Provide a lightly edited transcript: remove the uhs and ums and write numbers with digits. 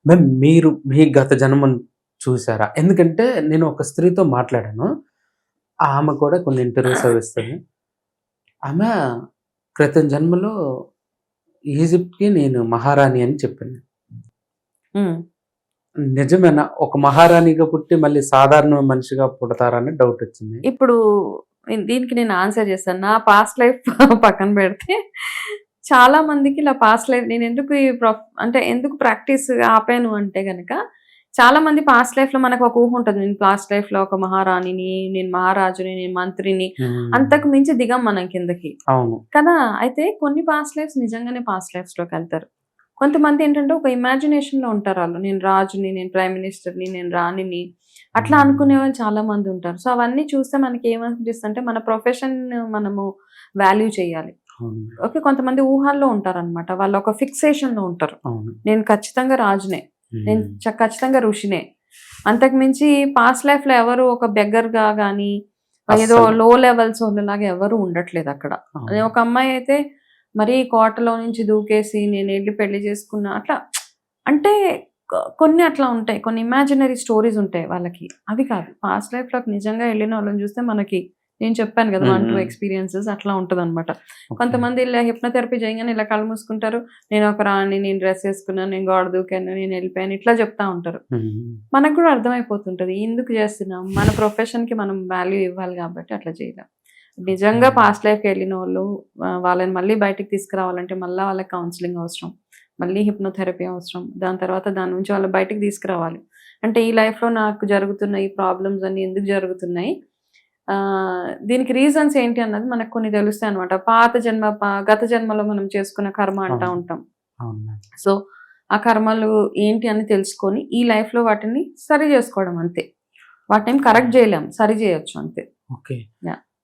Ma'am మీరు మీ గత జన్మం చూసారా? ఎందుకంటే నేను ఒక స్త్రీతో మాట్లాడాను. ఆమె కూడా కొన్ని ఇంటర్వ్యూస్ అవి ఇస్తది. ఆమె క్రితం జన్మలో ఈజిప్ట్‌కి నేను మహారాణి అని చెప్పింది. హ్మ్. నిజమేనా? ఒక మహారాణిగా పుట్టి మళ్ళీ సాధారణ మనిషిగా పుడతారా అని డౌటొచ్చింది. ఇప్పుడు దీనికి నేను ఆన్సర్ చేస్తాను. నా పాస్ట్ లైఫ్ పక్కన పెడితే చాలా మందికి ఇలా పాస్ట్ లైఫ్ నేనెందుకు ఈ అంటే ఎందుకు ప్రాక్టీస్ ఆపాను అంటే గనక, చాలా మంది పాస్ట్ లైఫ్‌లో మనకు ఒక ఊహ ఉంటది. నేను పాస్ట్ లైఫ్‌లో ఒక మహారాణిని, నేను మహారాజుని, నేను మంత్రిని, హ్మ్. అంతకు మించి దిగం మనం కిందకి. అవును. కదా! అయితే కొన్ని పాస్ట్ లైఫ్స్ నిజంగానే పాస్ట్ లైఫ్స్‌లోకెళ్తారు. కొంతమంది ఏంటంటే ఒక ఇమాజినేషన్‌లో ఉంటారాళ్ళు. నేను రాజుని, నేను ప్రైమ్ మినిస్టర్‌ని, నేను రాణిని అట్లా అనుకునేవాళ్ళు చాలా మందుంటారు. సో, అవన్నీ చూస్తే మనకేమనిపిస్తదంటే మన ప్రొఫెషన్ మనము వాల్యూ చేయాలి. అవును. ఓకే. కొంతమంది ఊహల్లో ఉంటారనమాట. వాళ్ళొక ఫిక్సేషన్‌లో ఉంటారు. అవును. నేను ఖచ్చితంగా రాజునే. నేను హ్మ్. ఖచ్చితంగా ఋషినే. అంతకు మించి పాస్ట్ లైఫ్‌లో ఎవరు ఒక బెగ్గర్‌గా గాని, ఏదో అస్సలు. లో లెవెల్స్ వాళ్ళలాగా ఎవరు ఉండట్లేదక్కడ. అదే అవును. ఒక అమ్మాయయితే మరీ కోటలో నుంచి దూకేసి నేనెళ్లి పెళ్లి చేసుకున్నా అట్లా అంటే కొన్ని అట్లా ఉంటాయి. కొన్ని ఇమాజినరీ స్టోరీస్ ఉంటాయి వాళ్ళకి. అవి కాదు. పాస్ట్ లైఫ్‌లోకి నిజంగా ఎళ్ళినోళ్ళని చూస్తే మనకి నేను చెప్పాను కదా! హ్మ్. 1, 2 హ్మ్. ఎక్స్‌పీరియన్సెస్ అట్లా ఉంటదనమాట. ఓకే. కొంతమంది ఇలా హిప్నోథెరపీ చేయంగానే ఇలా కళ్ళు మూసుకుంటారు. నేనొక రాణిని, నేను డ్రెస్ ఏసుకున్నాను, నేను గోడ దూకాను, నేనెళ్ళిపోయాను ఇట్లా చెప్తా ఉంటారు. హ్మ్. మనకు కూడా అర్థమైపోతుంటది. ఎందుకు చేస్తున్నాం? మన ప్రొఫెషన్‌కి మనం వాల్యూ ఇవ్వాలి కాబట్టి అట్లా చేయలేం. నిజంగా ఓకే. పాస్ట్ లైఫ్‌కెళ్ళినోళ్ళు వాళ్ళని మళ్ళీ బయటికి తీసుకురావాలంటే మళ్ళా వాళ్ళకి కౌన్సెలింగ్ అవసరం. మళ్ళీ హిప్నోథెరపీ అవసరం. దాని తర్వాత దాని నుంచి వాళ్ళని బయటికి తీసుకురావాలి. అంటే ఈ లైఫ్‌లో నాకు జరుగుతున్న ఈ ప్రాబ్లమ్స్ అన్నీ ఎందుకు జరుగుతున్నాయి? దీనికి రీజన్స్ ఏంటి అన్నది మనకు కొన్ని తెలుస్తాయన్నమాట. పాత జన్మ గత జన్మలో మనం చేసుకున్న కర్మ అంటా అవును. ఉంటాం. అవును మ్యామ్. సో, ఆ కర్మలు ఏంటి అని తెలుసుకొని, ఈ లైఫ్‌లో వాటిని సరి జేసుకోవడం అంతే. వాటినేం ఓకే. కరెక్ట్ జేయలేం. సరి జేయొచ్చు అంతే. ఓకే. యాహ్!